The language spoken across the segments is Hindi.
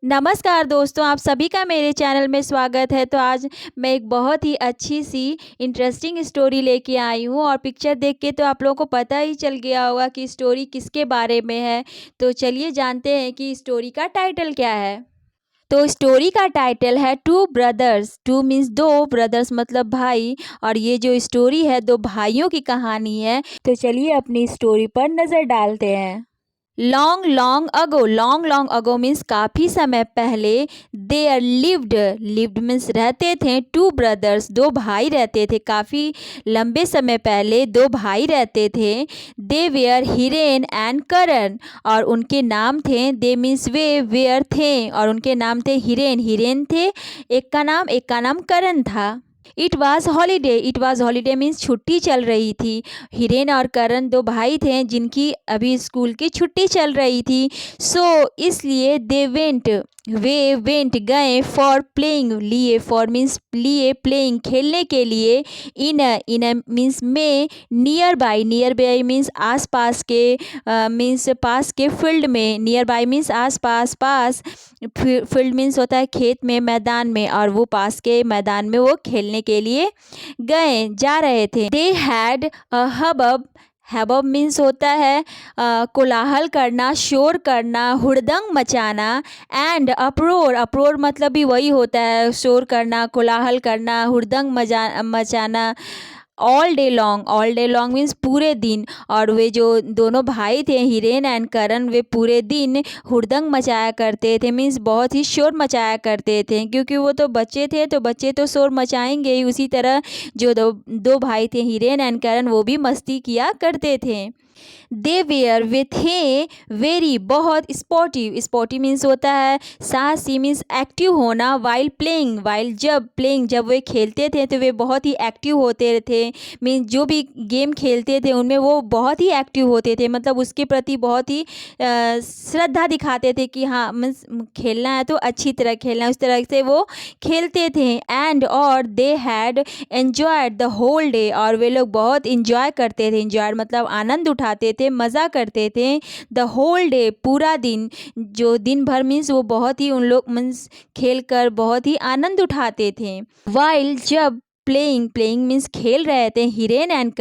नमस्कार दोस्तों, आप सभी का मेरे चैनल में स्वागत है। तो आज मैं एक बहुत ही अच्छी सी इंटरेस्टिंग स्टोरी लेके आई हूँ और पिक्चर देख के तो आप लोगों को पता ही चल गया होगा कि स्टोरी किसके बारे में है। तो चलिए जानते हैं कि स्टोरी का टाइटल क्या है। तो स्टोरी का टाइटल है टू ब्रदर्स। टू मीन्स दो, ब्रदर्स मतलब भाई, और ये जो स्टोरी है दो भाइयों की कहानी है। तो चलिए अपनी स्टोरी पर नज़र डालते हैं। लॉन्ग लॉन्ग अगो मीन्स काफ़ी समय पहले, देयर लिव्ड मीन्स रहते थे, टू ब्रदर्स दो भाई रहते थे। काफ़ी लंबे समय पहले दो भाई रहते थे। दे वेयर हिरेन एंड करण, और उनके नाम थे, दे मीन्स वे, वेयर थे, और उनके नाम थे हिरेन थे एक का नाम करण था। इट वॉज हॉलीडे मीन्स छुट्टी चल रही थी। हिरेन और करण दो भाई थे जिनकी अभी स्कूल की छुट्टी चल रही थी। सो इसलिए वे वेंट गए फॉर प्लेइंग, लिए प्लेइंग खेलने के लिए। इन मीन्स में, नियर बाई मीन्स आस पास के, मीन्स पास के फील्ड में। नियर बाई मीन्स आस पास, फील्ड मीन्स होता है खेत में, मैदान में, और वो पास के मैदान में वो खेलने के लिए जा रहे थे। दे हैड हबब मीन्स होता है कोलाहल करना, शोर करना, हुड़दंग मचाना। एंड अप्रोर मतलब भी वही होता है, शोर करना, कोलाहल करना, हुड़दंग मचाना। ऑल डे लॉन्ग मीन्स पूरे दिन। और वे जो दोनों भाई थे हिरेन एंड करण, वे पूरे दिन हुड़दंग मचाया करते थे, मीन्स बहुत ही शोर मचाया करते थे, क्योंकि वो तो बच्चे थे तो बच्चे तो शोर मचाएंगे ही। उसी तरह जो दो भाई थे हिरेन एंड करण, वो भी मस्ती किया करते थे। दे वेयर, वे थे, वेरी बहुत, स्पोर्टिव मीन्स होता है साहसी, मीन्स एक्टिव होना। वाइल जब वे खेलते थे तो वे बहुत ही एक्टिव होते थे। मीन्स जो भी गेम खेलते थे उनमें वो बहुत ही एक्टिव होते थे, मतलब उसके प्रति बहुत ही श्रद्धा दिखाते थे कि हाँ मीन्स खेलना है तो अच्छी तरह खेलना है, उस तरह से वो खेलते थे। एंड और they had enjoyed the whole day, और वे लोग बहुत इंजॉय करते थे। इंजॉय मतलब आनंद उठाते थे, मज़ा करते थे। द होल डे पूरा दिन, जो दिन भर मीन्स वो बहुत ही उन लोग मीन्स खेल कर बहुत ही आनंद उठाते थे। वाइल जब प्लेइंग मीन्स खेल रहे थे, हिरेन एंड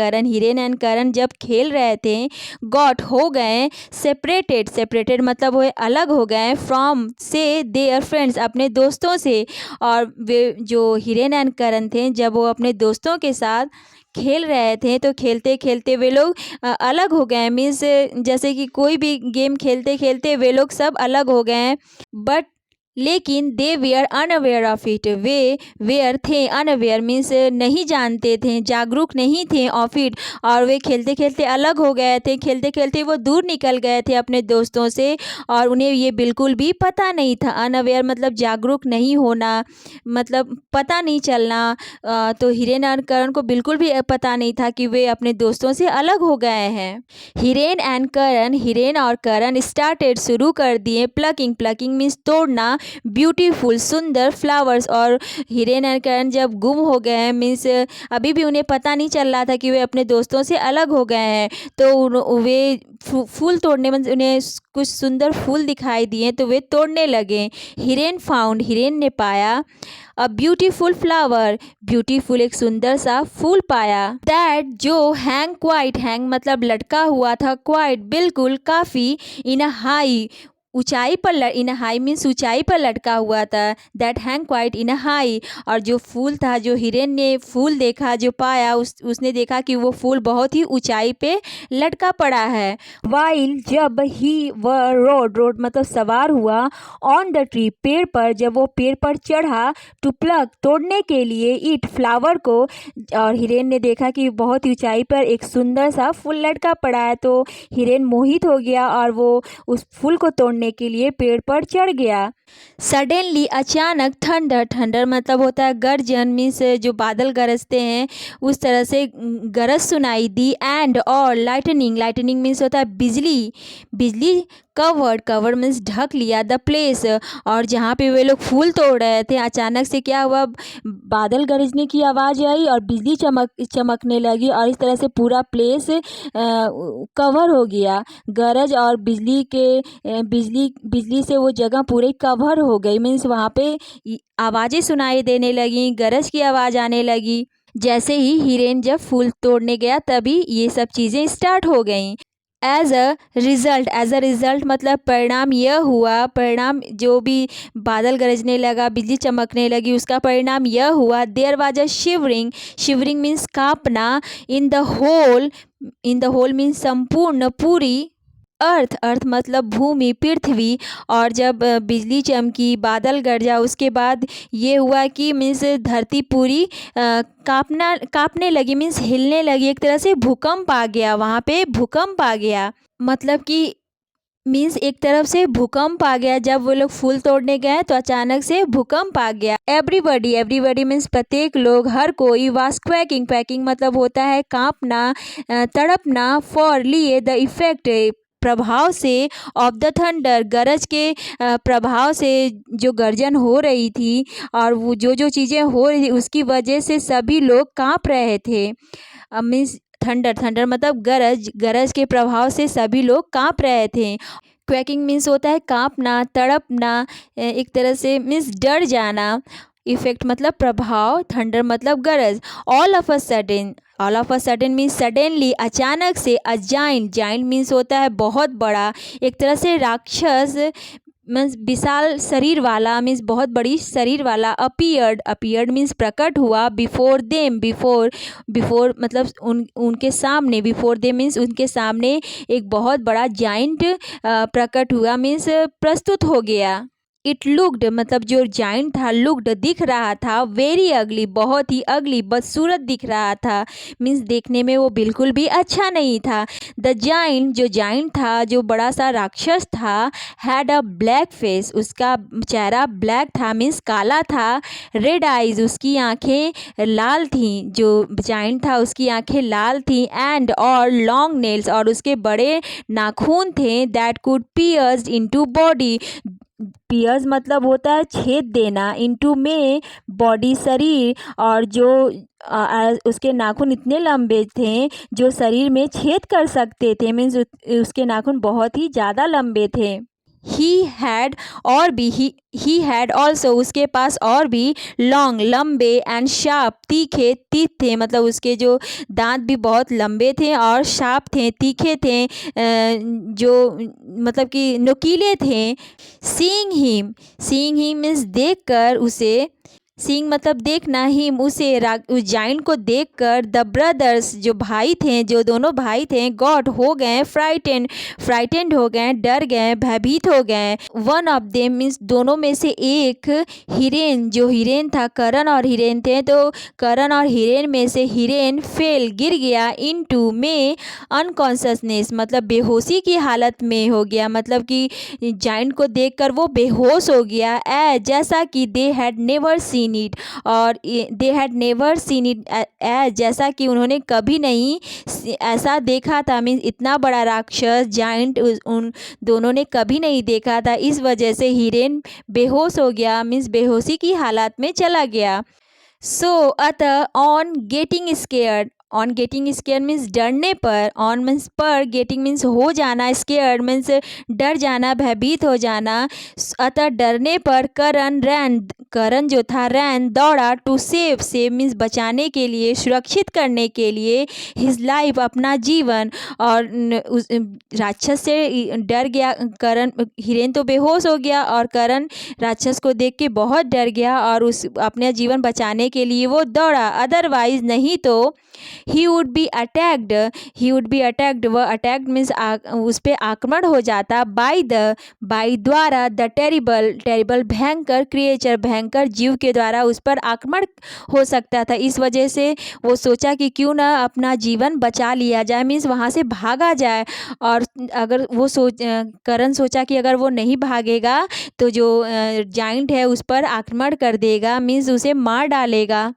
करण जब खेल रहे थे, गॉट हो गए, सेपरेटेड मतलब वो अलग हो गए, फ्रॉम से देयर फ्रेंड्स अपने दोस्तों से। और वे जो हिरेन एंड करण थे जब वो अपने दोस्तों के साथ खेल रहे थे तो खेलते खेलते वे लोग अलग हो गए, मीन्स जैसे कि कोई भी गेम खेलते खेलते वे लोग सब अलग हो गए। बट लेकिन they were unaware of it, वे वेयर थे, अनअवेयर मीन्स नहीं जानते थे, जागरूक नहीं थे, ऑफ इट, और वे खेलते खेलते अलग हो गए थे। खेलते खेलते वो दूर निकल गए थे अपने दोस्तों से, और उन्हें ये बिल्कुल भी पता नहीं था। अनअवेयर मतलब जागरूक नहीं होना, मतलब पता नहीं चलना। तो हिरेन और करण को बिल्कुल भी पता नहीं था कि वे अपने दोस्तों से अलग हो गए हैं। हिरेन और करण स्टार्टेड शुरू कर दिए, प्लकिंग मीन्स तोड़ना, ब्यूटीफुल सुंदर फ्लावर्स। और हिरेन और करण जब गुम हो गए हैं मीन्स अभी भी उन्हें पता नहीं चल रहा था कि वे अपने दोस्तों से अलग हो गए हैं, तो वे फूल तोड़ने में उन्हें कुछ सुंदर फूल दिखाई दिए तो वे तोड़ने लगे। हिरेन ने पाया अ ब्यूटीफुल फ्लावर, ब्यूटीफुल एक सुंदर सा फूल पाया। दैट जो हैंग मतलब लटका हुआ था, क्वाइट बिल्कुल, काफ़ी, इन अ हाई ऊंचाई पर, इन हाई मीन्स ऊंचाई पर लटका हुआ था। That hang quite in high, और जो फूल था, जो हिरेन ने फूल देखा, जो पाया, उसने देखा कि वो फूल बहुत ही ऊंचाई पे लटका पड़ा है। वाइल जब ही वह रोड मतलब सवार हुआ, ऑन द ट्री पेड़ पर, जब वो पेड़ पर चढ़ा, टू प्लक तोड़ने के लिए, इट फ्लावर को, और हिरेन ने देखा कि बहुत ऊंचाई पर एक सुंदर सा फूल लटका पड़ा है, तो हिरेन मोहित हो गया और वो उस फूल को तोड़ने के लिए पेड़ पर चढ़ गया। सडनली अचानक, थंडर मतलब होता है गर्जन, मीन्स जो बादल गरजते हैं उस तरह से गरज सुनाई दी। एंड और लाइटनिंग मीन्स होता है बिजली कवर्ड, कवर्ड मीन्स ढक लिया, द प्लेस, और जहाँ पे वे लोग फूल तोड़ रहे थे अचानक से क्या हुआ, बादल गरजने की आवाज़ आई और बिजली चमकने लगी और इस तरह से पूरा प्लेस कवर हो गया। गरज और बिजली से वो जगह पूरी कवर हो गई, मीन्स वहाँ पे आवाज़ें सुनाई देने लगी, गरज की आवाज़ आने लगी। जैसे ही हिरेन जब फूल तोड़ने गया तभी ये सब चीज़ें स्टार्ट हो गई। एज अ रिज़ल्ट मतलब परिणाम यह हुआ, परिणाम जो भी बादल गरजने लगा, बिजली चमकने लगी, उसका परिणाम यह हुआ, there was a shivering, shivering means कांपना, इन द होल मीन्स संपूर्ण, पूरी, अर्थ, अर्थ मतलब भूमि, पृथ्वी। और जब बिजली चमकी, बादल गरजा, उसके बाद ये हुआ कि मीन्स धरती पूरी कांपने लगी, मीन्स हिलने लगी, एक तरह से भूकंप आ गया, वहाँ पे भूकंप आ गया। मतलब कि मीन्स एक तरफ से भूकंप आ गया, जब वो लोग फूल तोड़ने गए तो अचानक से भूकंप आ गया। एवरीबडी, एवरीबडी मीन्स प्रत्येक लोग, हर कोई, वाज क्वैकिंग, क्वैकिंग मतलब होता है कांपना, तड़पना, फॉर लिए, द इफेक्ट प्रभाव से, ऑफ द थंडर गरज के प्रभाव से, जो गर्जन हो रही थी और वो जो चीज़ें हो रही थी उसकी वजह से सभी लोग कांप रहे थे। मीन्स थंडर, थंडर मतलब गरज, गरज के प्रभाव से सभी लोग कांप रहे थे। क्वैकिंग मीन्स होता है कांपना, तड़पना, एक तरह से मीन्स डर जाना। इफेक्ट मतलब प्रभाव, थंडर मतलब गरज। All of a sudden means suddenly, अचानक से। अ जाइंट, जाइंट मीन्स होता है बहुत बड़ा, एक तरह से राक्षस, मीन्स विशाल शरीर वाला, मीन्स बहुत बड़ी शरीर वाला। अपीयर्ड मीन्स प्रकट हुआ। बिफोर देम, बिफोर मतलब उनके सामने, बिफोर देम मीन्स उनके सामने एक बहुत बड़ा जाइंट प्रकट हुआ, मीन्स प्रस्तुत हो गया। इट लुक्ड मतलब जो जाइंट था, लुक्ड दिख रहा था, वेरी अगली बहुत ही अगली बदसूरत दिख रहा था, मीन्स देखने में वो बिल्कुल भी अच्छा नहीं था। द जाइंट, जो जाइंट था, जो बड़ा सा राक्षस था, हैड अ ब्लैक फेस, उसका चेहरा ब्लैक था, मीन्स काला था। रेड आइज, उसकी आंखें लाल थीं, जो जाइंट था उसकी आंखें लाल थीं। एंड और लॉन्ग नेल्स, और उसके बड़े नाखून थे। That could pierce into body, pierce मतलब होता है छेद देना, इनटू में बॉडी शरीर, और जो उसके नाखून इतने लंबे थे जो शरीर में छेद कर सकते थे, मीन्स उसके नाखून बहुत ही ज़्यादा लंबे थे। ही हैड ऑल्सो, उसके पास और भी, लॉन्ग लंबे, एंड शार्प तीखे, तीत थे मतलब उसके जो दांत भी बहुत लंबे थे और शार्प थे, तीखे थे, जो मतलब कि नुकीले थे। सीइंग हिम मीन्स देख कर उसे, सीइंग मतलब देखना, हिम उसे, उस जाइंट को देखकर, द ब्रदर्स जो भाई थे, जो दोनों भाई थे, गॉट हो गए, फ्राइटेंड हो गए, डर गए, भयभीत हो गए। वन ऑफ देम मीन्स दोनों में से एक, हिरेन, जो हिरेन था, करण और हिरेन थे, तो करण और हिरेन में से हिरेन फेल गिर गया, इनटू में अनकॉन्शसनेस मतलब बेहोशी की हालत में हो गया, मतलब कि जाइंट को देखकर वो बेहोश हो गया। जैसा कि they had never seen it, और they had never seen it, जैसा कि उन्होंने कभी नहीं ऐसा देखा था, मीन्स इतना बड़ा राक्षस जाइंट उन दोनों ने कभी नहीं देखा था। इस वजह से हिरेन बेहोश हो गया, मीन्स बेहोशी की हालत में चला गया। सो अतः ऑन गेटिंग स्केयर्ड मीन्स डरने पर, ऑन मीन्स पर, गेटिंग मीन्स हो जाना, स्केयर्ड मीन्स डर जाना, भयभीत हो जाना। अतः डरने पर करण जो था रैन दौड़ा, टू सेव मीन्स बचाने के लिए, सुरक्षित करने के लिए, हिज लाइफ अपना जीवन। और उस राक्षस से डर गया करण, हिरेन तो बेहोश हो गया और करण राक्षस को देख के बहुत डर गया और उस अपने जीवन बचाने के लिए वो दौड़ा। अदरवाइज नहीं तो ही वुड बी अटैक्ड, वह अटैक्ड मीन्स उस पर आक्रमण हो जाता। बाय द्वारा, द टेरिबल भयंकर क्रिएचर, भयंकर जीव के द्वारा उस पर आक्रमण हो सकता था। इस वजह से वो सोचा कि क्यों ना अपना जीवन बचा लिया जाए, मीन्स वहाँ से भागा जाए। और अगर वो करण सोचा कि अगर वो नहीं भागेगा तो जो जाइंट है उस पर आक्रमण कर देगा, मीन्स उसे मार डालेगा।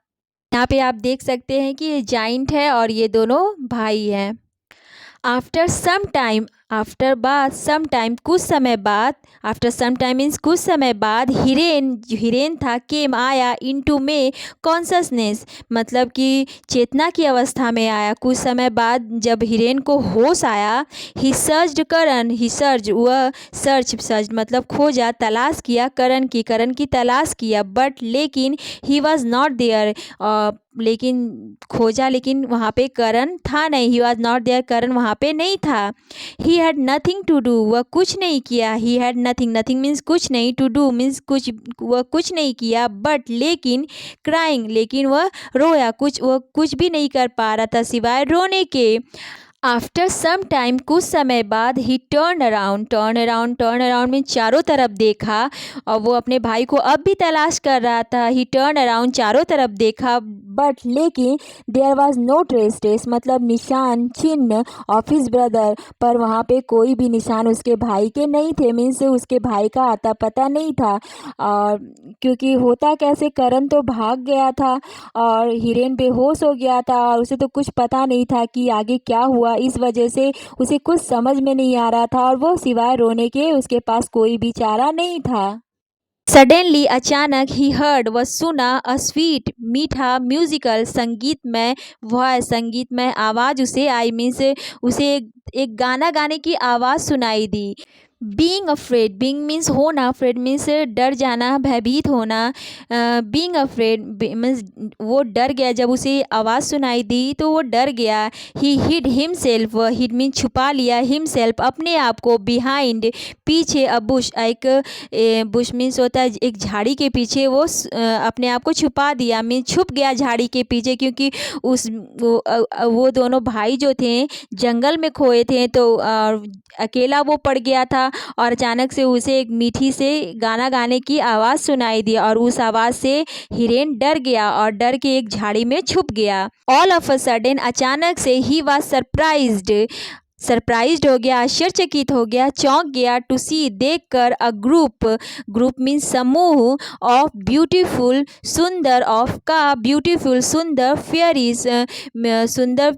यहाँ पे आप देख सकते हैं कि ये जाइंट है और ये दोनों भाई हैं। आफ्टर सम टाइम, आफ्टर बाद सम टाइम कुछ समय बाद, आफ्टर सम टाइम मीन्स कुछ समय बाद, हिरेन था केम आया इनटू में कॉन्शसनेस, मतलब कि चेतना की अवस्था में आया। कुछ समय बाद जब हिरेन को होश आया, ही सर्च्ड करण, ही सर्च वह सर्च मतलब खोजा, तलाश किया, करण की तलाश किया, बट लेकिन ही वॉज नॉट देयर, लेकिन खोजा लेकिन वहाँ पे करण था नहीं, he was not there, Karan वहाँ पे नहीं था। He had nothing to do, वह कुछ नहीं किया, he had nothing, nothing means कुछ नहीं, टू डू मीन्स कुछ, वह कुछ नहीं किया, बट लेकिन क्राइंग, लेकिन वह रोया, वह कुछ भी नहीं कर पा रहा था सिवाय रोने के। आफ्टर सम टाइम कुछ समय बाद, ही टर्न अराउंड में चारों तरफ देखा, और वो अपने भाई को अब भी तलाश कर रहा था। ही टर्न अराउंड, चारों तरफ देखा, बट लेकिन देयर वॉज नो ट्रेस मतलब निशान, चिन्ह ऑफ हिज ब्रदर, पर वहाँ पे कोई भी निशान उसके भाई के नहीं थे, मीन्स उसके भाई का आता पता नहीं था। और क्योंकि होता कैसे, करण तो भाग गया था और हिरेन बेहोश हो गया था, और उसे तो कुछ पता नहीं था कि आगे क्या हुआ, इस वजह से उसे कुछ समझ में नहीं आ रहा था, और वो सिवाय रोने के उसके पास कोई भी चारा नहीं था। सडनली अचानक, ही हर्ड वह सुना, अ स्वीट मीठा म्यूजिकल संगीतमय वॉइस, संगीतमय आवाज़ उसे आई, मीन्स उसे एक गाना गाने की आवाज़ सुनाई दी। बीइंग अफ्रेड, बीइंग मीन्स होना, अफ्रेड मीन्स डर जाना, भयभीत होना। बीइंग अफ्रेड मीन्स वो डर गया, जब उसे आवाज़ सुनाई दी तो वो डर गया। He hid himself, hid mean छुपा लिया, हिमसेल्फ अपने आप को, बिहाइंड पीछे, अ बुश, एक बुश मीन्स होता है एक झाड़ी के पीछे, वो अपने आप को छुपा दिया, मीन छुप गया झाड़ी के पीछे, क्योंकि वो दोनों भाई जो थे जंगल में खोए थे, तो अकेला वो पड़ गया था, और अचानक से उसे एक मीठी से गाना गाने की आवाज़ सुनाई दी, और उस आवाज़ से हिरेन डर गया और डर के एक झाड़ी में छुप गया। ऑल ऑफ अ सडन, अचानक से, ही वॉज सरप्राइज्ड हो गया, आश्चर्यचकित हो गया, चौंक गया, टू सी देखकर, अ ग्रुप मीन्स समूह, ऑफ ब्यूटीफुल सुंदर, ऑफ का ब्यूटीफुल सुंदर, फेयरीज सुंदर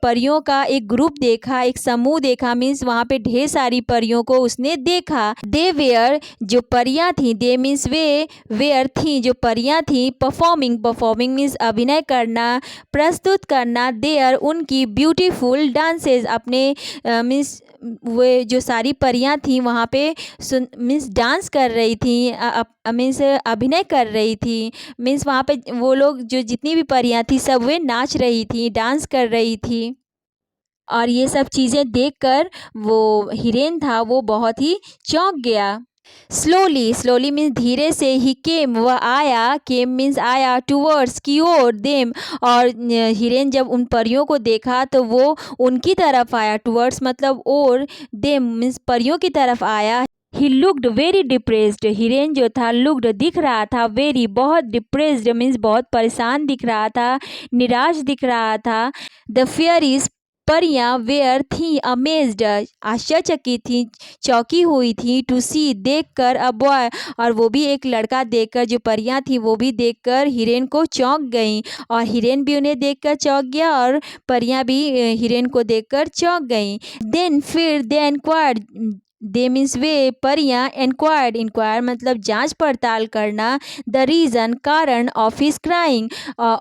परियों का एक ग्रुप देखा, एक समूह देखा, मीन्स वहाँ पे ढेर सारी परियों को उसने देखा। दे वेयर, जो परियां थी, दे मीन्स वे, वेयर थी, जो परियां थी, परफॉर्मिंग मीन्स अभिनय करना, प्रस्तुत करना, देयर उनकी, ब्यूटीफुल डांसेस अपने मीन्स वे जो सारी परियां थी वहाँ पे मीन्स डांस कर रही थी, मीन्स अभिनय कर रही थी, मीन्स वहाँ पे वो लोग जो जितनी भी परियां थी सब वे नाच रही थी, डांस कर रही थी। और ये सब चीज़ें देखकर वो हिरेन था वो बहुत ही चौंक गया। स्लोली मीन्स धीरे से, ही केम वह आया, केम मीन्स आया, टूवर्ड्स की ओर, देम, और हिरेन जब उन परियों को देखा तो वो उनकी तरफ आया, टूवर्ड्स मतलब और, देम मीन्स परियों की तरफ आया। He looked very depressed, Hiren जो था लुक्ड दिख रहा था, वेरी बहुत, डिप्रेस्ड मीन्स बहुत परेशान दिख रहा था, निराश दिख रहा था। द फेयरीज परियां वेयर थी अमेज्ड, आश्चर्यचकित थी, चौंकी हुई थी, टू सी देखकर, अ बॉय, और वो भी एक लड़का देखकर, जो परियां थी वो भी देखकर हिरेन को चौंक गईं, और हिरेन भी उन्हें देखकर चौंक गया, और परियां भी हिरेन को देखकर चौंक गईं। देन फिर, दे इंक्वायर्ड, दे मीन्स वे, परियां, इंक्वायर मतलब जांच पड़ताल करना, द रीज़न कारण, ऑफ हिज क्राइंग,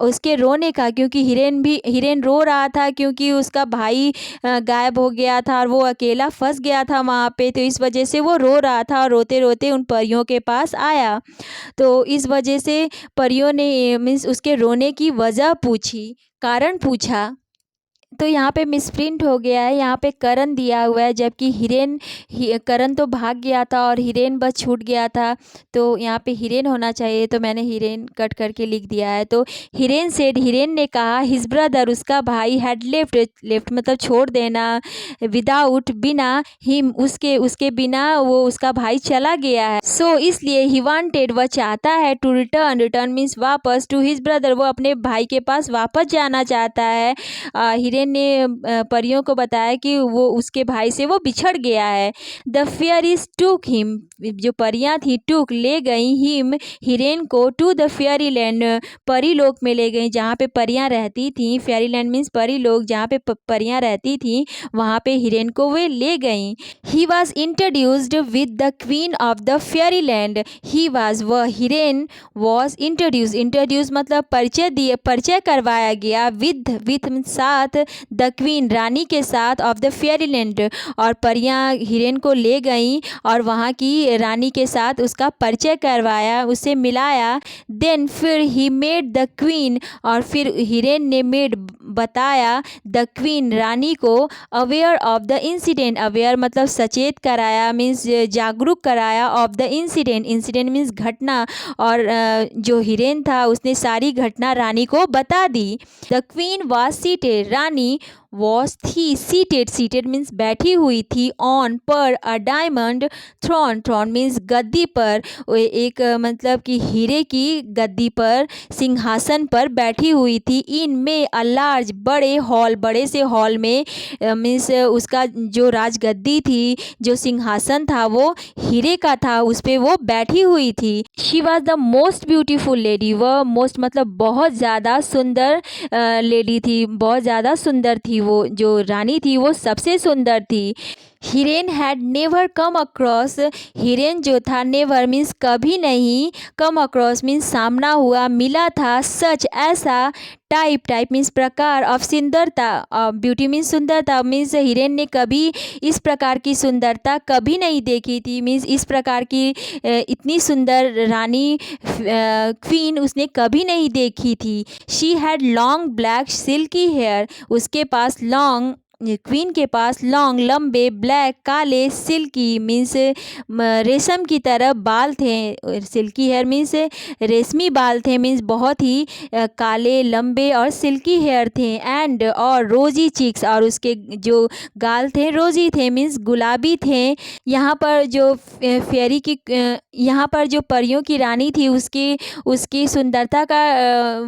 उसके रोने का, क्योंकि हिरेन रो रहा था क्योंकि उसका भाई गायब हो गया था और वो अकेला फंस गया था वहाँ पे, तो इस वजह से वो रो रहा था, और रोते रोते उन परियों के पास आया। तो इस वजह से परियों ने मीन्स उसके रोने की वजह पूछी, कारण पूछा। तो यहाँ पे मिसप्रिंट हो गया है, यहाँ पे करण दिया हुआ है, जबकि करण तो भाग गया था और हिरेन बस छूट गया था, तो यहाँ पे हिरेन होना चाहिए, तो मैंने हिरेन कट करके लिख दिया है। तो हिरेन सेड, हिरेन ने कहा, हिज ब्रदर उसका भाई, हैड लेफ्ट मतलब छोड़ देना, विदाउट बिना, हिम उसके बिना वो उसका भाई चला गया है। सो इसलिए ही वांटेड वह चाहता है, टू रिटर्न मीन्स वापस, टू हिज ब्रदर वो अपने भाई के पास वापस जाना चाहता है। हिरेन हिरेन ने परियों को बताया कि वो उसके भाई से वो बिछड़ गया है। द फेयरीज टूक हिम, जो परियां थी टूक ले गई हिम हिरेन को टू द फेयरी लैंड, परी लोक में ले गई जहाँ पे परियां रहती थी। फेयरी लैंड मीन्स परी लोक, जहाँ पे परियां रहती थी वहाँ पे हिरेन को वे ले गई। He was introduced with the queen of the fairy land. He was, वह हिरेन वॉज इंट्रोड्यूस मतलब परिचय करवाया गया विद साथ, द क्वीन रानी के साथ, ऑफ द फेयरी लैंड, और परियां हिरेन को ले गई और वहाँ की रानी के साथ उसका परिचय करवाया, उसे मिलाया। देन फिर ही मेड द क्वीन, और फिर हिरेन ने बताया द क्वीन रानी को, aware of the incident, aware मतलब सचेत कराया मीन्स जागरूक कराया, ऑफ द इंसिडेंट मीन्स घटना, और जो हिरेन था उसने सारी घटना रानी को बता दी। द क्वीन वाज सीटेड, रानी वॉज थी सीटेड मीन्स बैठी हुई थी, ऑन पर अ डायमंड थ्रोन मीन्स गद्दी पर, एक मतलब कि हीरे की गद्दी पर, सिंहासन पर बैठी हुई थी। इन में अ लार्ज, बड़े हॉल, बड़े से हॉल में मीन्स उसका जो राजगद्दी थी, जो सिंहासन था वो हीरे का था, उस पर वो बैठी हुई थी। She was the most beautiful lady, वह मोस्ट मतलब बहुत ज़्यादा सुंदर लेडी थी, बहुत ज़्यादा सुंदर थी, वो जो रानी थी वो सबसे सुंदर थी। Hiren had never come across, Hiren जो था नेवर मीन्स कभी नहीं, कम अक्रॉस मीन्स सामना हुआ, मिला था, सच ऐसा, टाइप मीन्स प्रकार, ऑफ सुंदरता, ब्यूटी मीन्स सुंदरता, मीन्स हिरेन ने कभी इस प्रकार की सुंदरता कभी नहीं देखी थी, मीन्स इस प्रकार की इतनी सुंदर रानी क्वीन उसने कभी नहीं देखी थी। She had long black silky hair, उसके पास लॉन्ग, क्वीन के पास लॉन्ग लंबे ब्लैक काले, सिल्की मीन्स रेशम की तरह बाल थे, सिल्की हेयर मीन्स रेशमी बाल थे, मीन्स बहुत ही काले लंबे और सिल्की हेयर थे। एंड और रोजी चिक्स, और उसके जो गाल थे रोजी थे मीन्स गुलाबी थे। यहाँ पर जो फेरी की यहाँ पर जो परियों की रानी थी उसकी सुंदरता का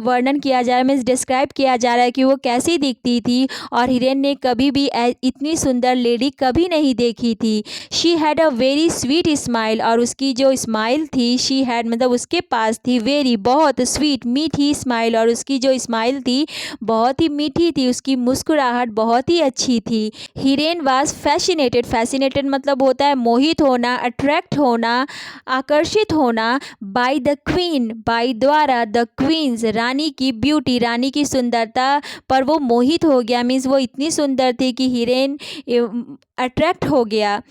वर्णन किया जा रहा है, मीन्स डिस्क्राइब किया जा रहा है कि वो कैसी दिखती थी, और हिरेन ने कभी भी इतनी सुंदर लेडी कभी नहीं देखी थी। She had a very sweet smile, और उसकी जो स्माइल थी, शी हैड मतलब उसके पास थी, वेरी बहुत, स्वीट मीठी स्माइल, और उसकी जो स्माइल थी बहुत ही मीठी थी, उसकी मुस्कुराहट बहुत ही अच्छी थी। हिरेन वाज फैसिनेटेड मतलब होता है मोहित होना, अट्रैक्ट होना, आकर्षित होना, बाय द क्वीन, बाय द्वारा, द क्वींस रानी की ब्यूटी, रानी की सुंदरता पर वो मोहित हो गया, मीन्स वो इतनी सुंदर थी कि हिरेन अट्रैक्ट हो गया।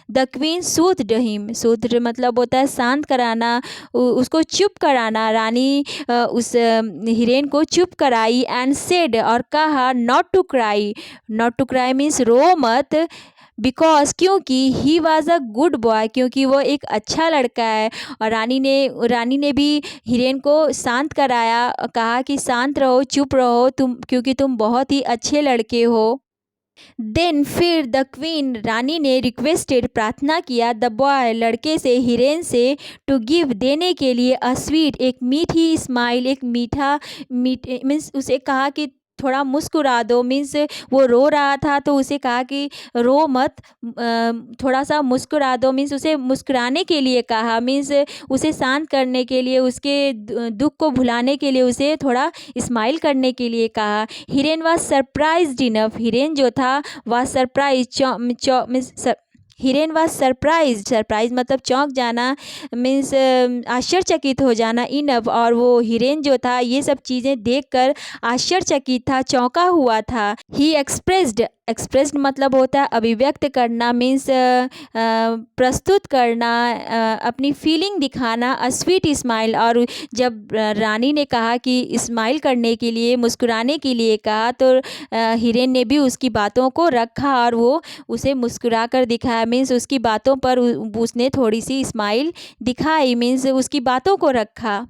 द क्वीन सूथड हिम, सूथड मतलब होता है शांत कराना, उसको चुप कराना, रानी उस हिरेन को चुप कराई। एंड सेड, और कहा, नॉट टू क्राई मीन्स रो मत, बिकॉज क्योंकि he was a good boy, क्योंकि वो एक अच्छा लड़का है। और रानी ने भी हिरेन को शांत कराया, कहा कि शांत रहो, चुप रहो तुम, क्योंकि तुम बहुत ही अच्छे लड़के हो। देन फिर द क्वीन, रानी ने रिक्वेस्टेड, प्रार्थना किया, द बॉय, लड़के से, हिरेन से, टू गिव, देने के लिए, अ स्वीट, एक मीठी स्माइल, एक मीठा मीन्स उसे कहा कि थोड़ा मुस्कुरा दो, मीन्स वो रो रहा था तो उसे कहा कि रो मत, थोड़ा सा मुस्कुरा दो, मीन्स उसे मुस्कुराने के लिए कहा, मीन्स उसे शांत करने के लिए, उसके दुख को भुलाने के लिए उसे थोड़ा स्माइल करने के लिए कहा। Hiren was surprised enough, Hiren जो था was surprise, Hiren was surprise मतलब चौंक जाना, मीन्स आश्चर्यचकित हो जाना, इनफ, और वो हिरेन जो था ये सब चीज़ें देखकर आश्चर्यचकित था, चौंका हुआ था। ही एक्सप्रेस्ड मतलब होता है अभिव्यक्त करना, मीन्स प्रस्तुत करना, अपनी फीलिंग दिखाना, अ स्वीट स्माइल, और जब रानी ने कहा कि स्माइल करने के लिए, मुस्कुराने के लिए कहा, तो हिरेन ने भी उसकी बातों को रखा और वो उसे मुस्कुरा कर दिखाया, मीन्स उसकी बातों पर उसने थोड़ी सी स्माइल दिखाई, मीन्स उसकी बातों को रखा।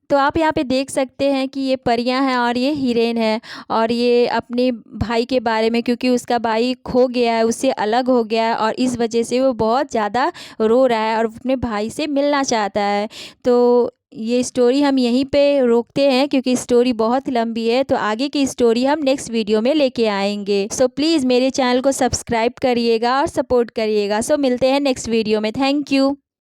तो आप यहाँ पे देख सकते हैं कि ये परियां हैं और ये हिरेन है, और ये अपने भाई के बारे में, क्योंकि उसका भाई खो गया है, उससे अलग हो गया है, और इस वजह से वो बहुत ज़्यादा रो रहा है और अपने भाई से मिलना चाहता है। तो ये स्टोरी हम यहीं पे रोकते हैं क्योंकि स्टोरी बहुत लंबी है, तो आगे की स्टोरी हम नेक्स्ट वीडियो में लेके आएंगे। सो प्लीज़ मेरे चैनल को सब्सक्राइब करिएगा और सपोर्ट करिएगा। सो मिलते हैं नेक्स्ट वीडियो में। Thank you.